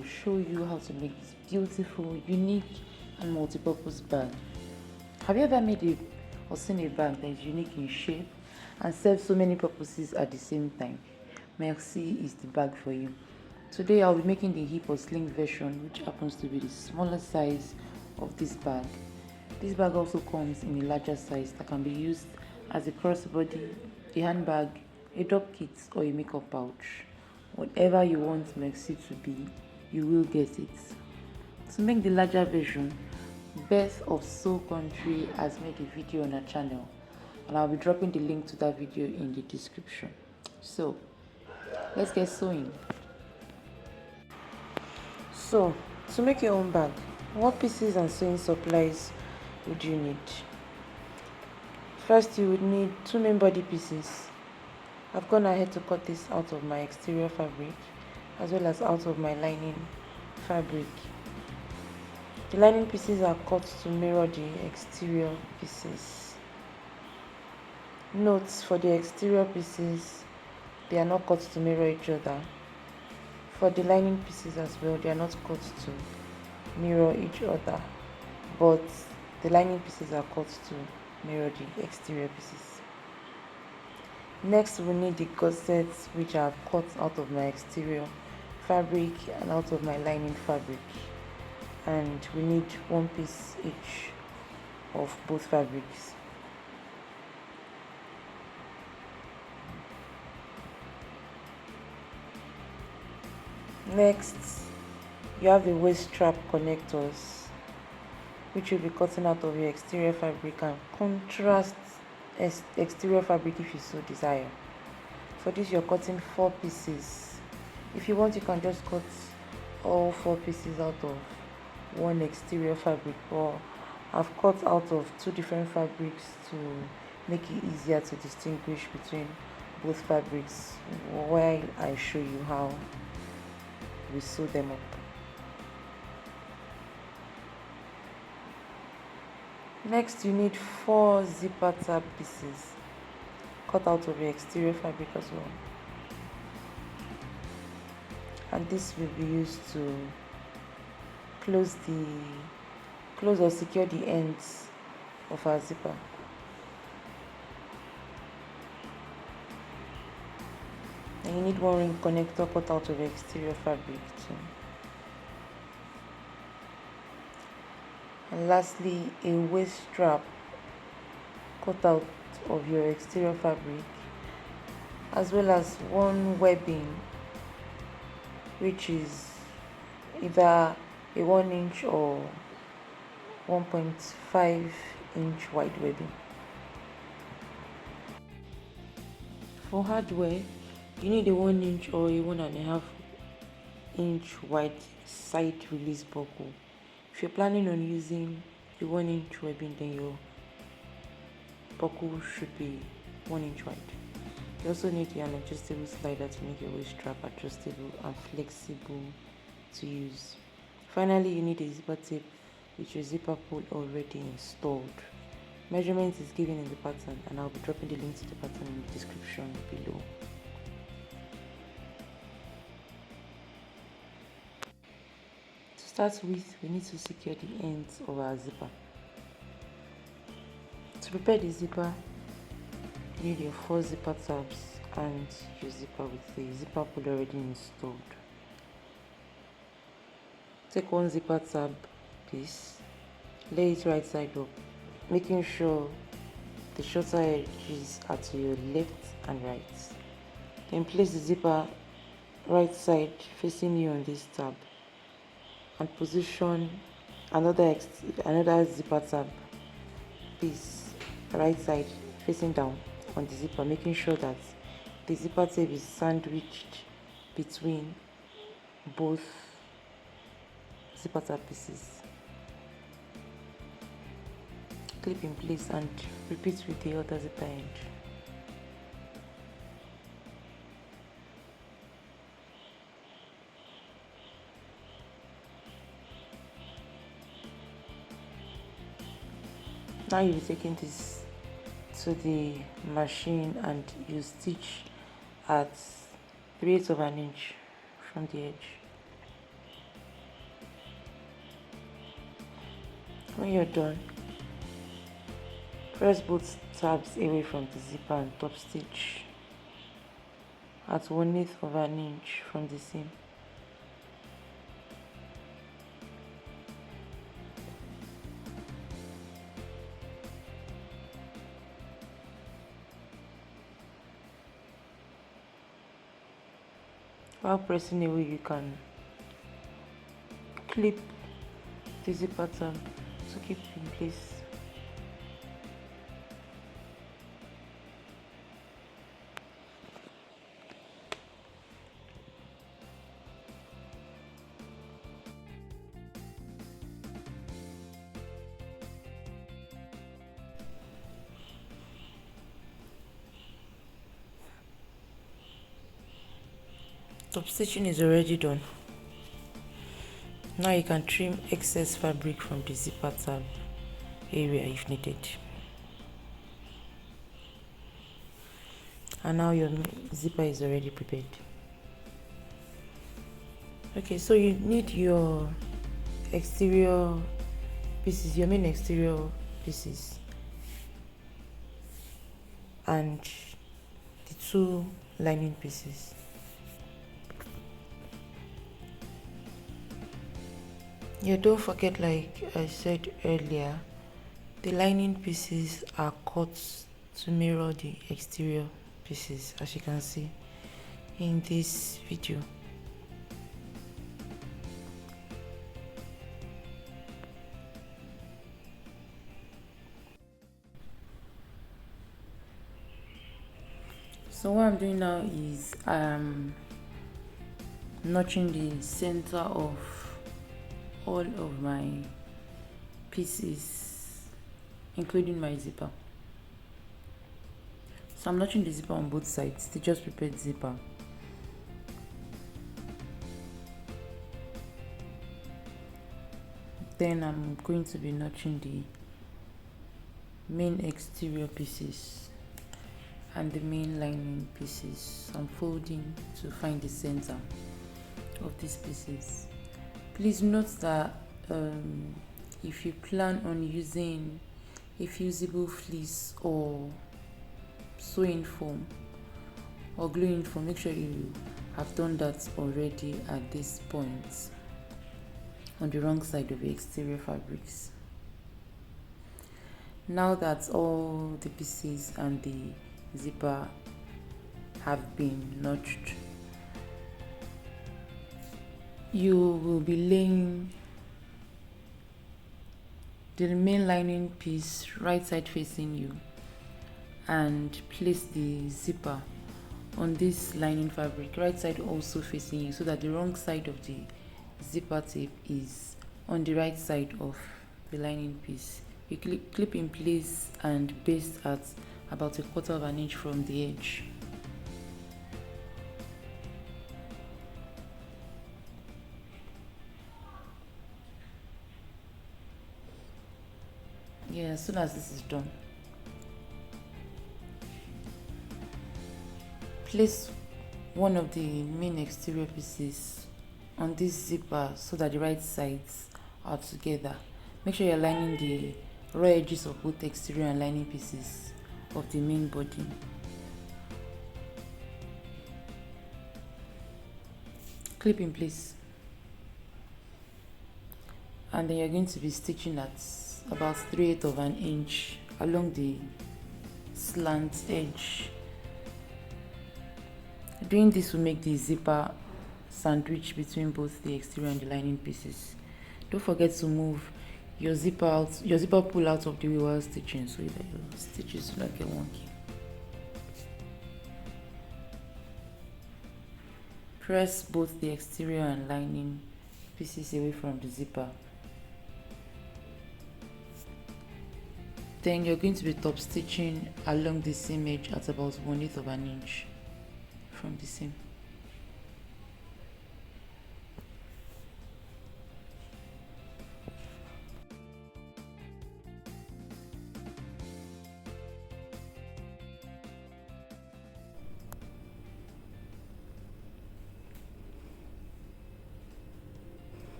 will show you how to make this beautiful, unique and multi-purpose bag. Have you ever made or seen a bag that is unique in shape and serves so many purposes at the same time? Merci is the bag for you. Today I'll be making the hip or sling version, which happens to be the smaller size of this bag. This bag also comes in a larger size that can be used as a crossbody, a handbag, a drop kit or a makeup pouch. Whatever you want Merci to be, you will get it. To make the larger version, Beth of Sew Country has made a video on her channel, and I'll be dropping the link to that video in the description. So let's get sewing. So to make your own bag, what pieces and sewing supplies would you need? First, you would need 2 main body pieces. I've gone ahead to cut this out of my exterior fabric as well as out of my lining fabric. The lining pieces are cut to mirror the exterior pieces. Note, for the exterior pieces, they are not cut to mirror each other. For the lining pieces as well, they are not cut to mirror each other, but the lining pieces are cut to mirror the exterior pieces. Next, we need the gussets, which I have cut out of my exterior fabric and out of my lining fabric, and we need 1 piece each of both fabrics. Next, you have the waist strap connectors, which you'll be cutting out of your exterior fabric and contrast exterior fabric if you so desire. For this, you're cutting 4 pieces. If you want, you can just cut all 4 pieces out of one exterior fabric, but I've cut out of 2 different fabrics to make it easier to distinguish between both fabrics while I show you how we sew them up. Next, you need 4 zipper tab pieces cut out of your exterior fabric as well, and this will be used to close or secure the ends of our zipper. And you need 1 ring connector cut out of your exterior fabric too. And lastly, a waist strap cut out of your exterior fabric, as well as 1 webbing, which is either a 1 inch or 1.5 inch wide webbing. For hardware, you need a 1 inch or a 1.5 inch wide side release buckle. If you're planning on using the 1 inch webbing, then your buckle should be 1 inch wide. You also need an adjustable slider to make your waist strap adjustable and flexible to use. Finally, you need a zipper tape with your zipper pull already installed. Measurement is given in the pattern, and I'll be dropping the link to the pattern in the description below. To start with, we need to secure the ends of our zipper. To prepare the zipper, you need your 4 zipper tabs and your zipper with the zipper pull already installed. Take 1 zipper tab piece, lay it right side up, making sure the shorter edges are to your left and right. Then place the zipper right side facing you on this tab, and position another zipper tab piece right side facing down on the zipper, making sure that the zipper tape is sandwiched between both zipper tab pieces. Clip in place and repeat with the other zipper end. Now you'll be taking this to the machine and you stitch at 3/8 of an inch from the edge. When you're done, press both tabs away from the zipper and top stitch at 1/8 of an inch from the seam. While pressing away, you can clip the zipper tab to keep it in place. Top stitching is already done. Now you can trim excess fabric from the zipper tab area if needed. And now your zipper is already prepared. Okay, so you need your exterior pieces, your main exterior pieces, and the 2 lining pieces. Yeah, don't forget, like I said earlier, the lining pieces are cut to mirror the exterior pieces, as you can see in this video. So what I'm doing now is notching the center of all of my pieces, including my zipper. So I'm notching the zipper on both sides, the just prepared zipper. Then I'm going to be notching the main exterior pieces and the main lining pieces. I'm folding to find the center of these pieces. Please note that if you plan on using a fusible fleece or sewing foam or gluing foam, make sure you have done that already at this point on the wrong side of the exterior fabrics. Now that all the pieces and the zipper have been notched, you will be laying the main lining piece right side facing you and place the zipper on this lining fabric right side also facing you, so that the wrong side of the zipper tape is on the right side of the lining piece. You clip in place and baste at about 1/4 of an inch from the edge. Yeah, as soon as this is done, place one of the main exterior pieces on this zipper so that the right sides are together. Make sure you're lining the raw edges of both exterior and lining pieces of the main body. Clip in place, and then you're going to be stitching at about 3/8 of an inch along the slant edge. Doing this will make the zipper sandwich between both the exterior and the lining pieces. Don't forget to move your zipper pull out of the way while stitching, so that your stitches will not get wonky. Press both the exterior and lining pieces away from the zipper. Then you're going to be top stitching along the seam edge at about 1/8 of an inch from the seam.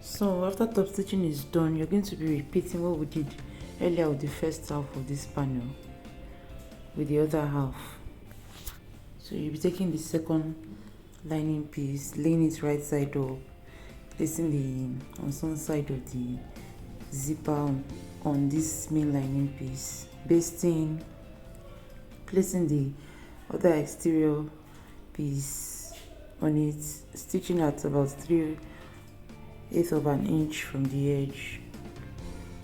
So after top stitching is done, you're going to be repeating what we did earlier with the first half of this panel with the other half. So you'll be taking the second lining piece, laying it right side up, placing the on some side of the zipper on this main lining piece, basting, placing the other exterior piece on it, stitching at about 3/8 of an inch from the edge,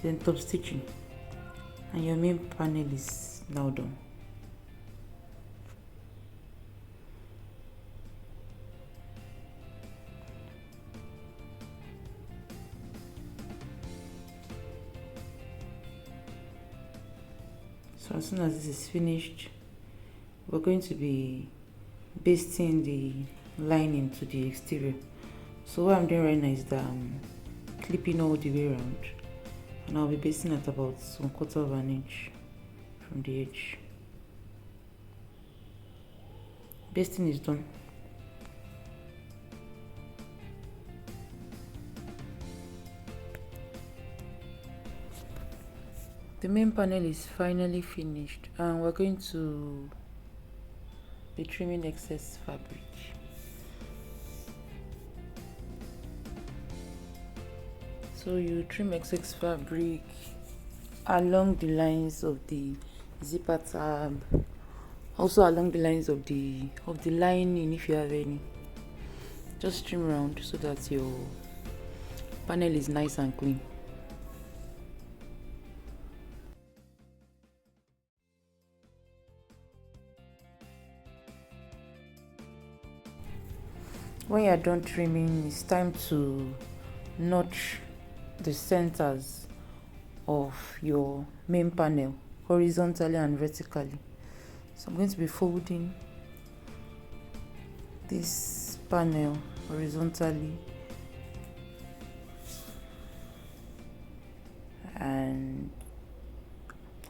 then top stitching, and your main panel is now done. So as soon as this is finished, we're going to be basting the lining to the exterior. So what I'm doing right now is that I'm clipping all the way around, and I'll be basting at about 1/4 of an inch from the edge. Basting is done. The main panel is finally finished, and we're going to be trimming excess fabric. So you trim excess fabric along the lines of the zipper tab, also along the lines of the lining if you have any. Just trim around so that your panel is nice and clean. When you are done trimming, it's time to notch the centers of your main panel horizontally and vertically. So I'm going to be folding this panel horizontally and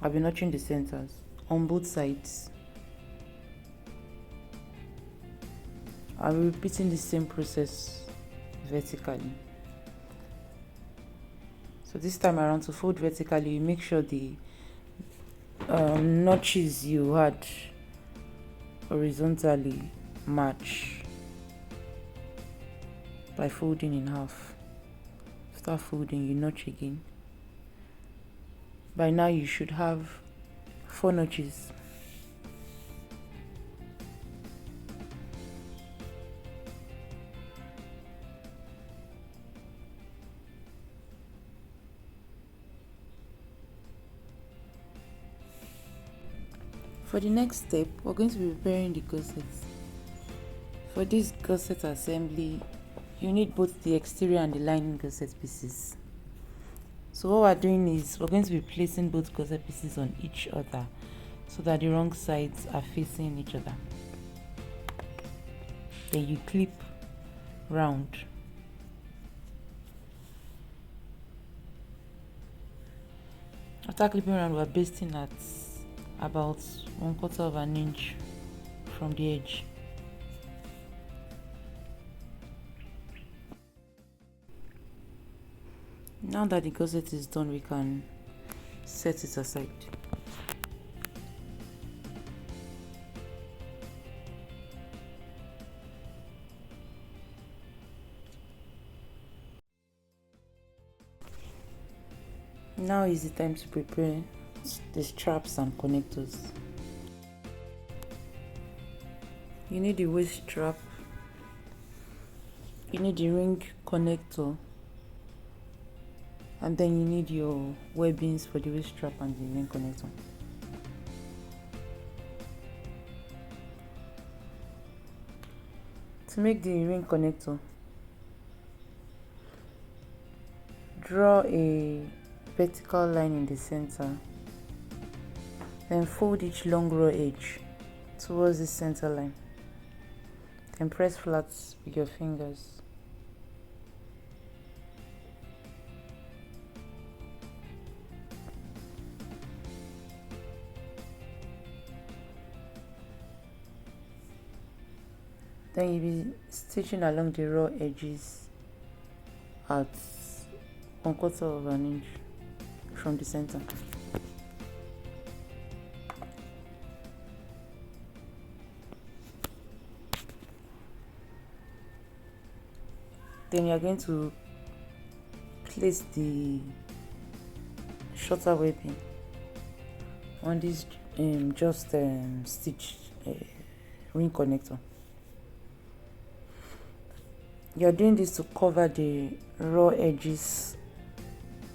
I'll be notching the centers on both sides. I'll be repeating the same process vertically. So this time around, to fold vertically, you make sure the notches you had horizontally match by folding in half. After folding, you notch again. By now you should have 4 notches. For the next step, we're going to be preparing the gussets. For this gusset assembly, you need both the exterior and the lining gusset pieces. So what we're doing is we're going to be placing both gusset pieces on each other so that the wrong sides are facing each other. Then you clip round. After clipping round, we're basting at about 1/4 of an inch from the edge. Now that the gusset is done, we can set it aside. Now is the time to prepare the straps and connectors. You need the waist strap, you need the ring connector, and then you need your webbings for the waist strap and the ring connector. To make the ring connector, draw a vertical line in the center, then fold each long raw edge towards the center line, then press flat with your fingers. Then you'll be stitching along the raw edges at 1/4 of an inch from the center. Then you are going to place the shorter webbing on this just stitch ring connector. You are doing this to cover the raw edges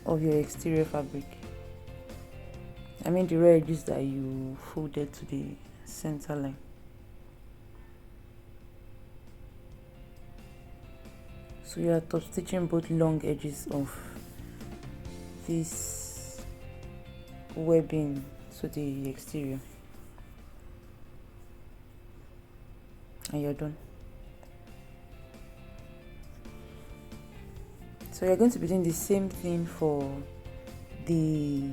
of your exterior fabric. I mean the raw edges that you folded to the center line. So you are top stitching both long edges of this webbing to the exterior, and you're done. So you're going to be doing the same thing for the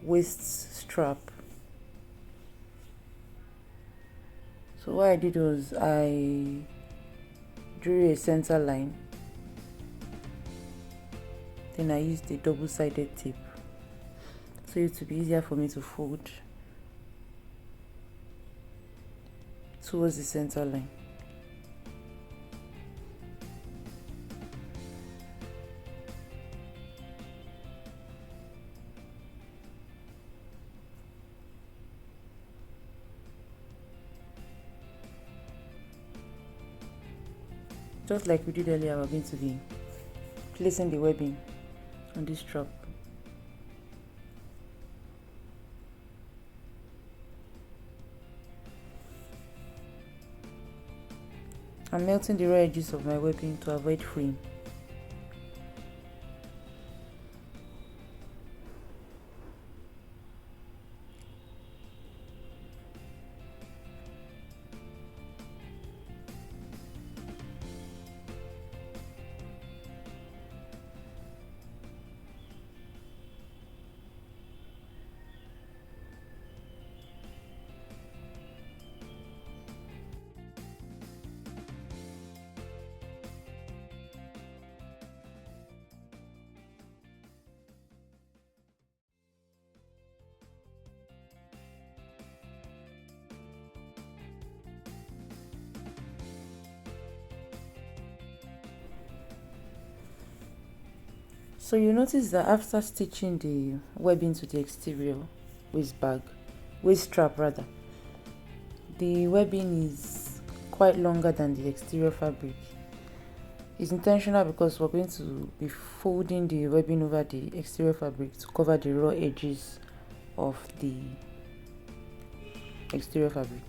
waist strap. So what I did was I drew a center line, then I used a double-sided tape so it will be easier for me to fold towards the center line. Just like we did earlier, we're going to be placing the webbing on this strap. I'm melting the raw edges of my webbing to avoid fraying. So you notice that after stitching the webbing to the exterior waist strap rather, the webbing is quite longer than the exterior fabric. It's intentional because we're going to be folding the webbing over the exterior fabric to cover the raw edges of the exterior fabric.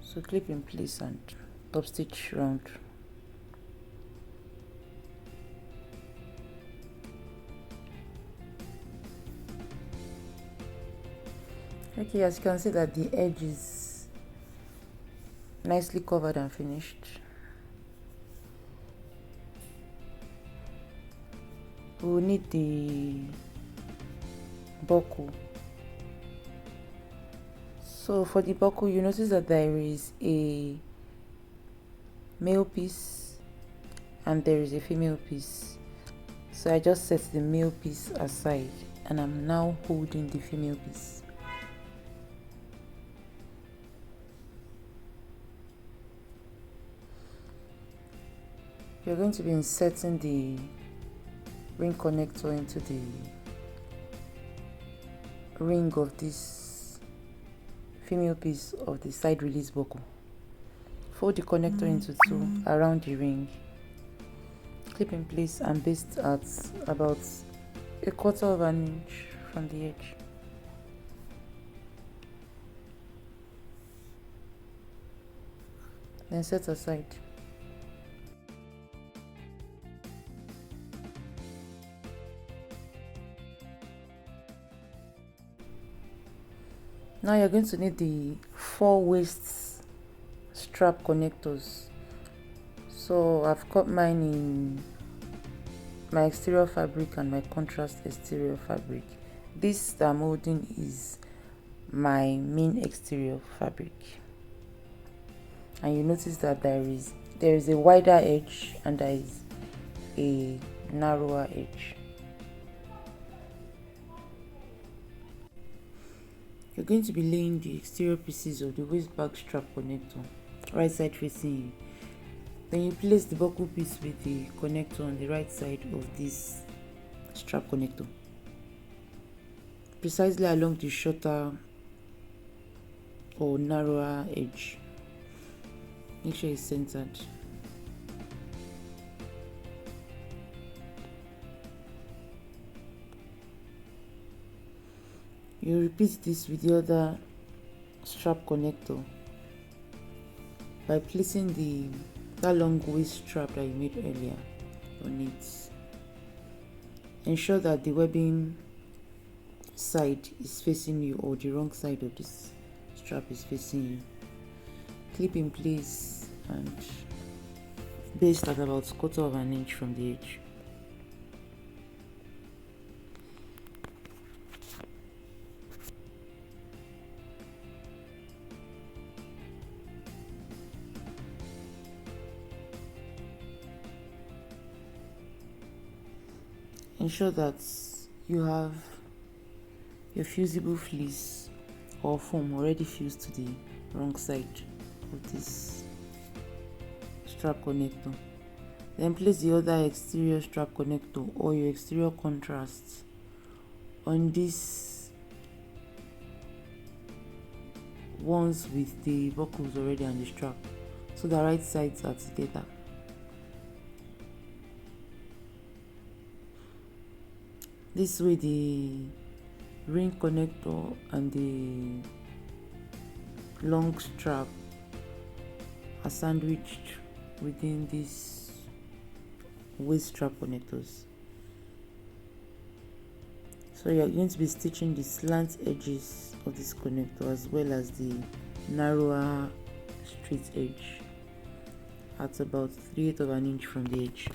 So clip in place and top stitch round. Okay, as you can see that the edge is nicely covered and finished. We will need the buckle. So for the buckle, you notice that there is a male piece and there is a female piece. So I just set the male piece aside and I'm now holding the female piece. You're going to be inserting the ring connector into the ring of this female piece of the side release buckle. Fold the connector into two around the ring, clip in place and baste at about 1/4 of an inch from the edge. Then set aside. Now you're going to need the 4 waist strap connectors. So I've cut mine in my exterior fabric and my contrast exterior fabric. This that I'm holding is my main exterior fabric. and you notice that there is a wider edge and there is a narrower edge. You're going to be laying the exterior pieces of the waist bag strap connector right side facing you. Then you place the buckle piece with the connector on the right side of this strap connector, precisely along the shorter or narrower edge. Make sure it's centered. You repeat this with the other strap connector by placing that long waist strap that you made earlier on it. Ensure that the webbing side is facing you, or the wrong side of this strap is facing you. Clip in place and baste at about 1/4 of an inch from the edge. Ensure that you have your fusible fleece or foam already fused to the wrong side of this strap connector. Then place the other exterior strap connector or your exterior contrast on these ones with the buckles already on the strap, so the right sides are together. This way the ring connector and the long strap are sandwiched within these waist strap connectors. So you're going to be stitching the slant edges of this connector as well as the narrower straight edge at about 3/8 of an inch from the edge.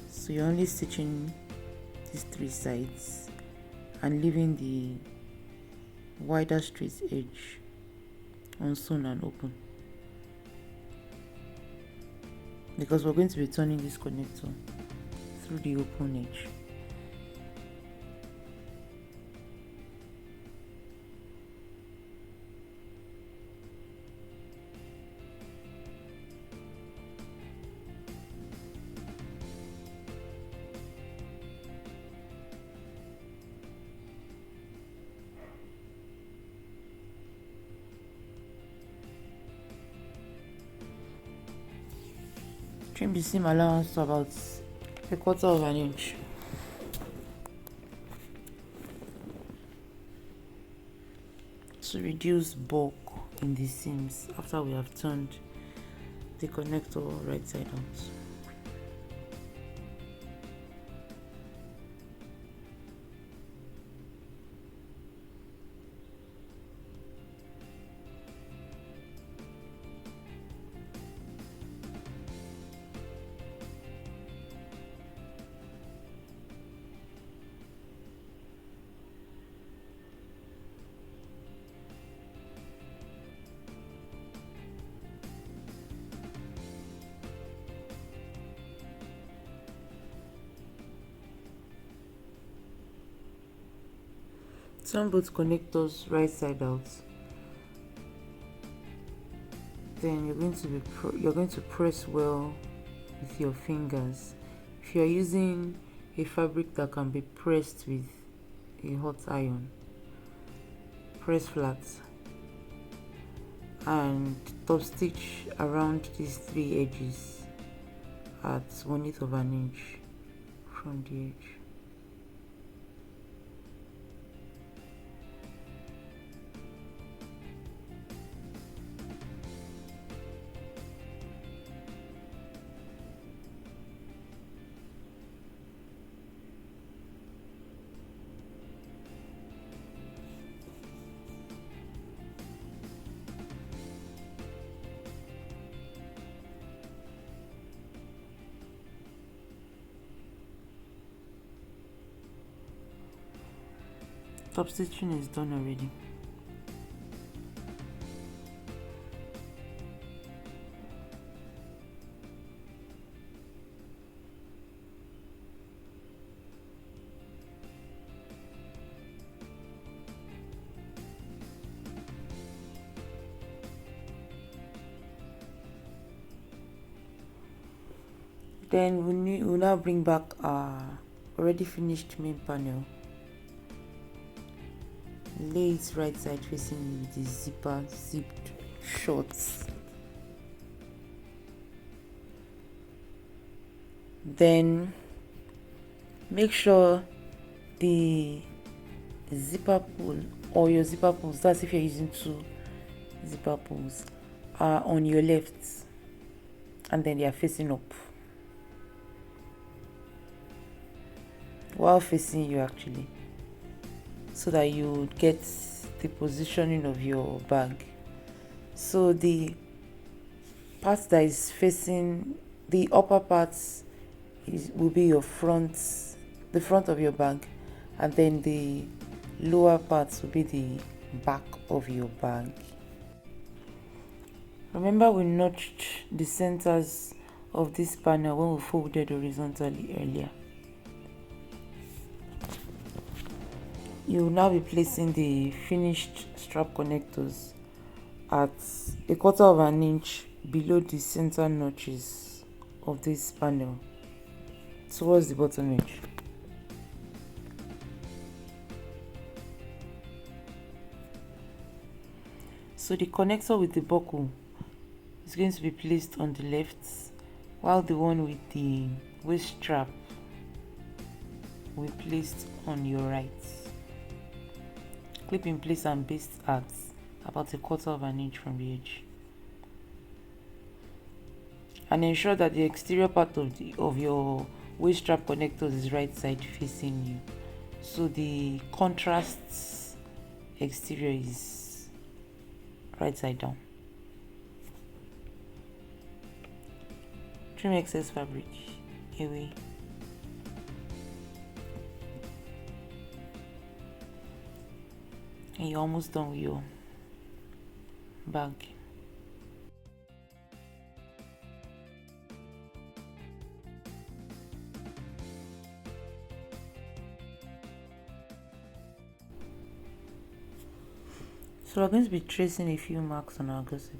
So you're only stitching these 3 sides and leaving the wider straight edge unsewn and open, because we're going to be turning this connector through the open edge. Trim the seam allowance to about 1/4 of an inch. To reduce bulk in the seams after we have turned the connector right side out. Turn both connectors right side out. Then you're going to press well with your fingers. If you're using a fabric that can be pressed with a hot iron, press flat and top stitch around these 3 edges at 1/8 of an inch from the edge. Top stitching is done already. Then we'll now bring back our already finished main panel. Lay it right side facing with the zipper zipped shorts. Then make sure the zipper pull or your zipper pulls, that's if you're using two zipper pulls, are on your left and then they are facing up. While facing you actually, so that you get the positioning of your bag. So the part that is facing the upper parts will be your front, the front of your bag, and then the lower parts will be the back of your bag. Remember, we notched the centers of this panel when we folded horizontally earlier. You will now be placing the finished strap connectors at 1/4 inch below the center notches of this panel towards the bottom edge. So the connector with the buckle is going to be placed on the left, while the one with the waist strap will be placed on your right. Clip in place and baste at about 1/4 inch from the edge, and ensure that the exterior part of your waist strap connectors is right side facing you, so the contrast exterior is right side down. Trim excess fabric away. And you're almost done with your bag. So we're going to be tracing a few marks on our gusset.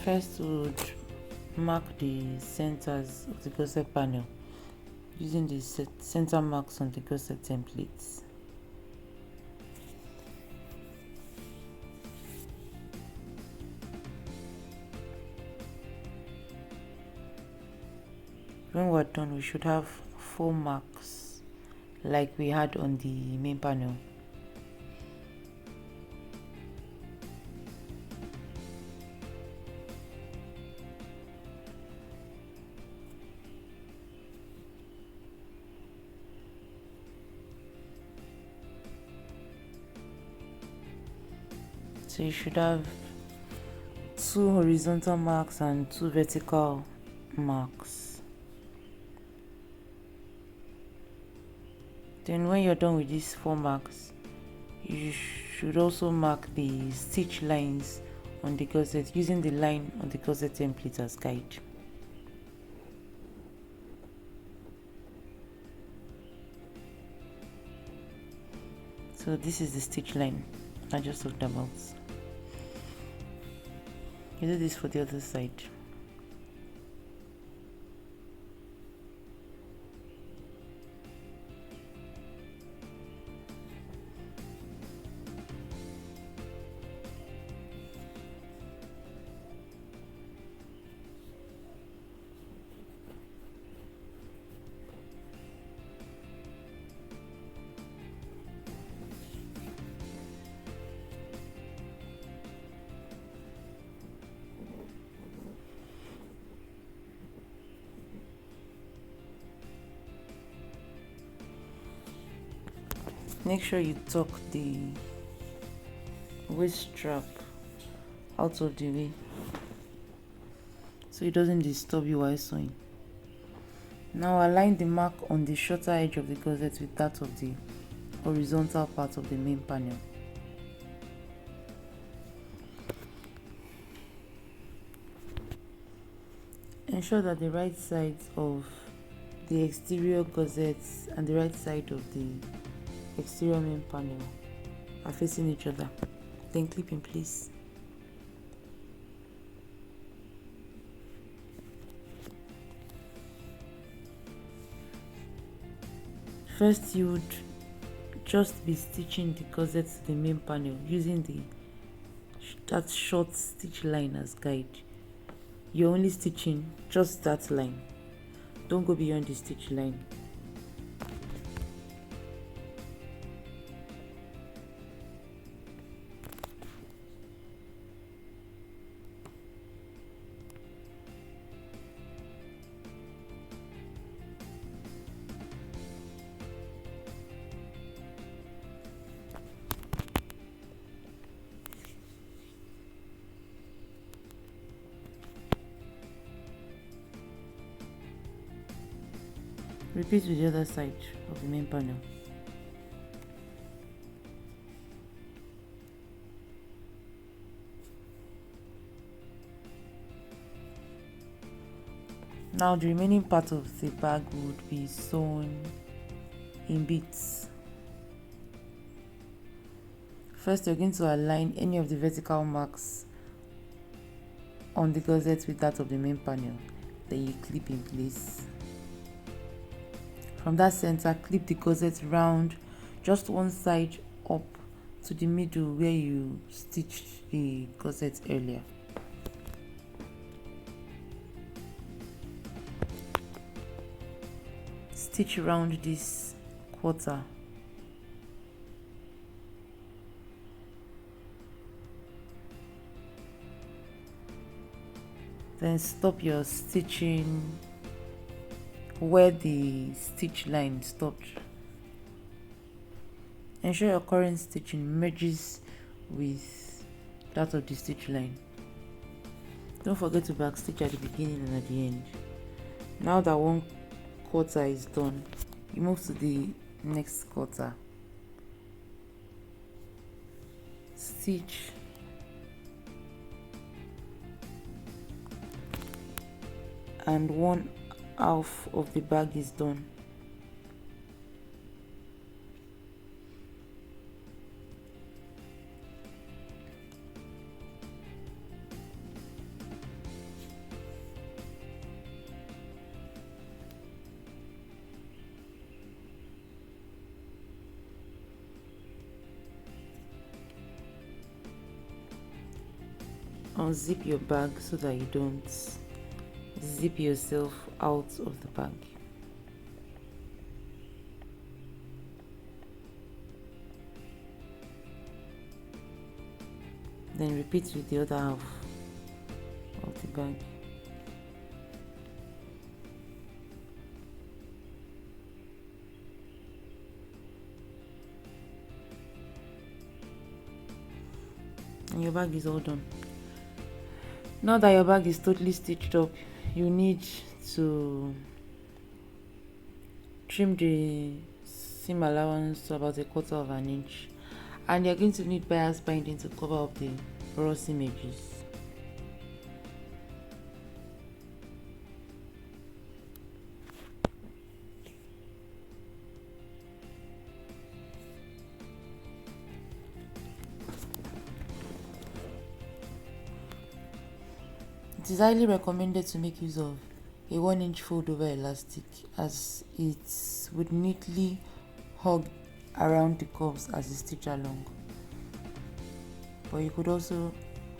First, we'll mark the centers of the gusset panel using the center marks on the gusset templates. When we're done, we should have 4 marks like we had on the main panel. So you should have 2 horizontal marks and 2 vertical marks. Then when you're done with these 4 marks, you should also mark the stitch lines on the gusset using the line on the gusset template as guide. So this is the stitch line I just talked about. You do this for the other side. Make sure you tuck the waist strap out of the way so it doesn't disturb you while sewing. Now align the mark on the shorter edge of the gusset with that of the horizontal part of the main panel. Ensure that the right sides of the exterior gussets and the right side of the exterior main panel are facing each other. Then clip in place. First, you would just be stitching the gusset to the main panel using that short stitch line as guide. You're only stitching just that line. Don't go beyond the stitch line. Repeat with the other side of the main panel. Now the remaining part of the bag would be sewn in bits. First, you're going to align any of the vertical marks on the gusset with that of the main panel. Then you clip in place. From that center, clip the gusset round just one side up to the middle where you stitched the gusset earlier. Stitch around this quarter. Then stop your stitching where the stitch line stopped. Ensure your current stitching merges with that of the stitch line. Don't forget to back stitch at the beginning and at the end. Now that one quarter is done, you move to the next quarter. Stitch and one half of the bag is done. Unzip your bag so that you don't zip yourself out of the bag. Then repeat with the other half of the bag. And your bag is all done. Now that your bag is totally stitched up, you need to trim the seam allowance to about 1/4 inch, and you're going to need bias binding to cover up the raw seam edges. It is highly recommended to make use of a 1-inch fold over elastic, as it would neatly hug around the curves as you stitch along. But you could also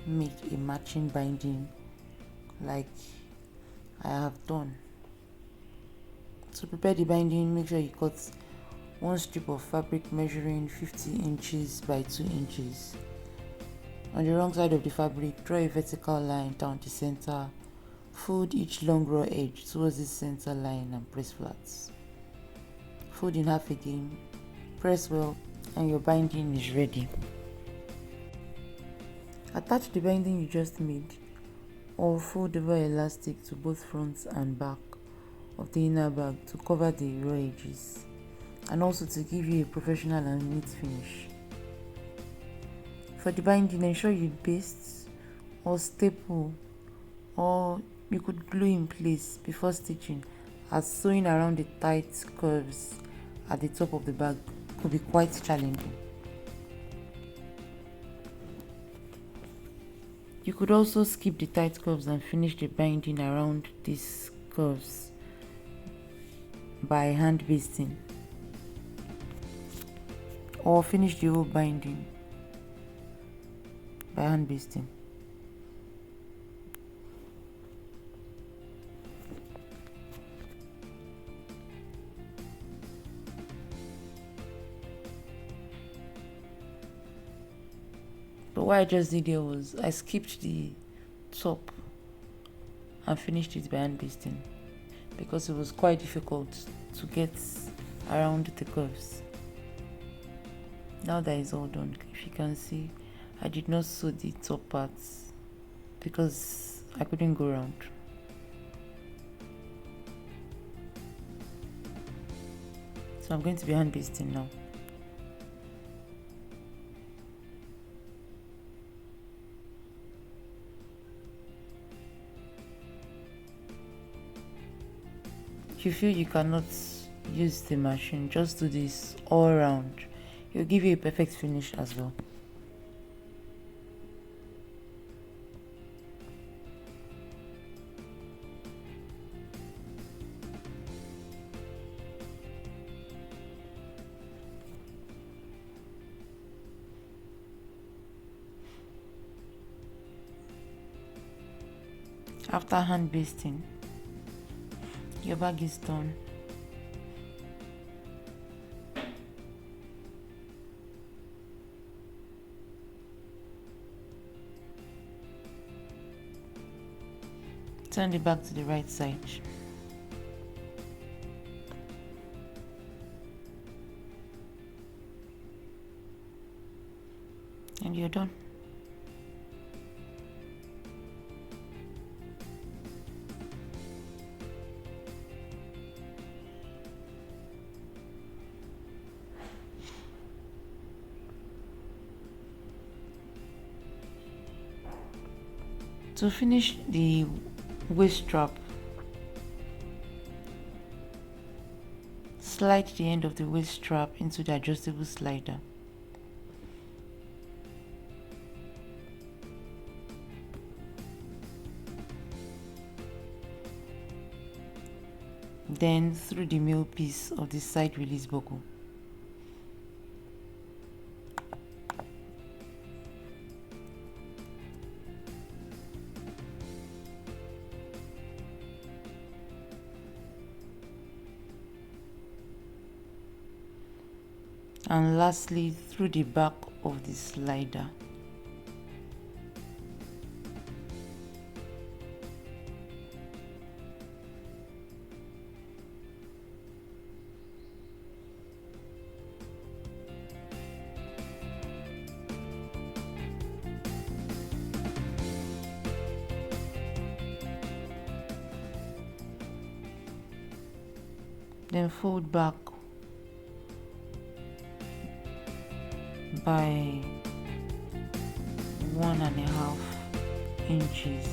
make a matching binding like I have done. To prepare the binding, make sure you cut one strip of fabric measuring 50 inches by 2 inches. On the wrong side of the fabric, draw a vertical line down the center. Fold each long raw edge towards the center line and press flat. Fold in half again, press well, and your binding is ready. Attach the binding you just made or fold over elastic to both front and back of the inner bag to cover the raw edges and also to give you a professional and neat finish. For the binding, ensure you paste or staple, or you could glue in place before stitching, as sewing around the tight curves at the top of the bag could be quite challenging. You could also skip the tight curves and finish the binding around these curves by hand basting, or finish the whole binding by hand basting. But what I just did here was I skipped the top and finished it by hand basting because it was quite difficult to get around the curves. Now that is all done, if you can see, I did not sew the top parts because I couldn't go around. So I'm going to be hand basting now. If you feel you cannot use the machine, just do this all around. It will give you a perfect finish as well. After hand basting, your bag is done. Turn the bag to the right side. And you're done. To finish the waist strap, slide the end of the waist strap into the adjustable slider. Then through the male piece of the side release buckle. And lastly, through the back of the slider. Then fold back by 1.5 inches.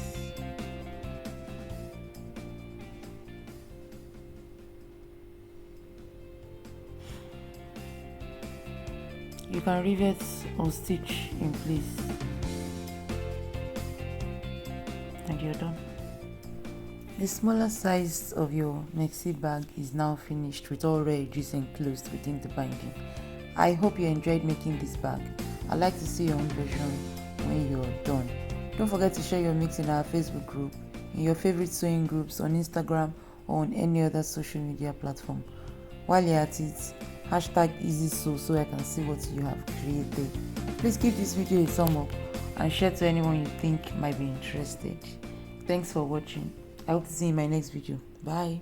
You can rivet or stitch in place, and you're done. The smaller size of your MERCI bag is now finished with all raw edges enclosed within the binding. I hope you enjoyed making this bag. I'd like to see your own version when you're done. Don't forget to share your mix in our Facebook group, in your favorite sewing groups, on Instagram, or on any other social media platform. While you're at it, hashtag EasySew so I can see what you have created. Please give this video a thumb up and share to anyone you think might be interested. Thanks for watching. I hope to see you in my next video. Bye.